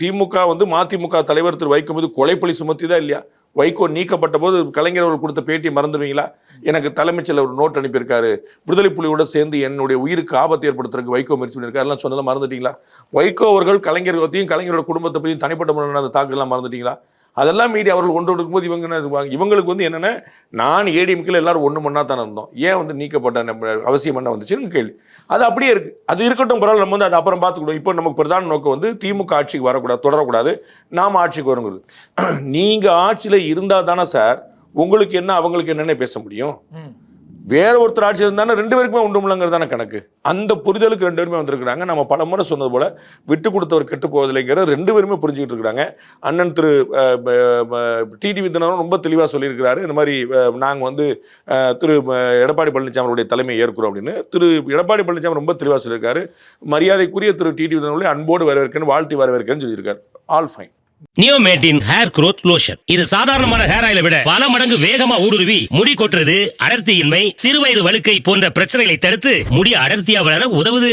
திமுக வந்து மதிமுக தலைவர் திரு வைகோ மீது கொலைப்பழி சுமத்திதான் இல்லையா? வைகோ நீக்கப்பட்ட போது கலைஞர் அவர்கள் கொடுத்த பேட்டி மறந்துடுவீங்களா? எனக்கு தலைமைச் செயலர் ஒரு நோட் அனுப்பியிருக்காரு, விடுதலை புலியோட சேர்ந்து என்னுடைய உயிருக்கு ஆபத்து ஏற்படுத்துறதுக்கு வைகோ முயற்சி பண்ணியிருக்காரு, எல்லாம் சொன்னதை மறந்துட்டீங்களா? வைகோ அவர்கள் கலைஞர் பற்றியும் கலைஞரோட குடும்பத்தை பற்றியும் தனிப்பட்ட முறையில் அந்த தாக்குதலாம் மறந்துட்டீங்களா? அதெல்லாம் மீறி அவர்கள் கொண்டு கொடுக்கும்போது இவங்களுக்கு வந்து என்னென்ன, நான் ஏடிஎம்கில் எல்லாரும் ஒன்று மண்ணா தானே இருந்தோம், ஏன் வந்து நீக்கப்பட்ட அவசியம் என்ன வந்துச்சுன்னு கேள்வி. அது அப்படியே இருக்கு. அது இருக்கட்டும், பரவாயில்ல, நம்ம வந்து அதை அப்புறம் பார்த்துக்கிடுவோம். இப்போ நமக்கு பிரதான நோக்கம் வந்து திமுக ஆட்சிக்கு வரக்கூடாது, தொடரக்கூடாது, நாம் ஆட்சிக்கு வருங்கிறது. நீங்க ஆட்சியில் இருந்தால் தானே சார் உங்களுக்கு என்ன அவங்களுக்கு என்னென்ன பேச முடியும். வேற ஒருத்தர் ஆட்சி இருந்தானே ரெண்டு பேருக்குமே உண்டுமுள்ளங்கிறது தானே கணக்கு. அந்த புரிதலுக்கு ரெண்டு பேருமே வந்திருக்கிறாங்க. நம்ம பல முறை சொன்னது போல விட்டு கொடுத்தவர் கெட்டு போவதில்லைங்கிற ரெண்டு பேருமே புரிஞ்சுக்கிட்டு இருக்கிறாங்க. அண்ணன் திரு டிடிவி தினகரன் ரொம்ப தெளிவாக சொல்லியிருக்கிறாரு, இந்த மாதிரி நாங்கள் வந்து திரு எடப்பாடி பழனிசாமி அவருடைய தலைமையை ஏற்கிறோம் அப்படின்னு. திரு எடப்பாடி பழனிசாமி ரொம்ப தெளிவாக சொல்லியிருக்காரு, மரியாதைக்குரிய திரு டிடிவி தினகரன் அன்போடு வரவேற்கன்னு, வாழ்த்தி வரவேற்கன்னு சொல்லியிருக்காரு. All fine. நியோமேட்டின் ஹேர் growth லோஷன். இது சாதாரணமான ஹேர் ஆயிலை விட பல மடங்கு வேகமா ஊடுருவி முடி கொட்டுறது, அடர்த்தியின்மை, சிறுவயது வழுக்கை போன்ற பிரச்சனைகளை தடுத்து முடி அடர்த்தியா வளர உதவுது.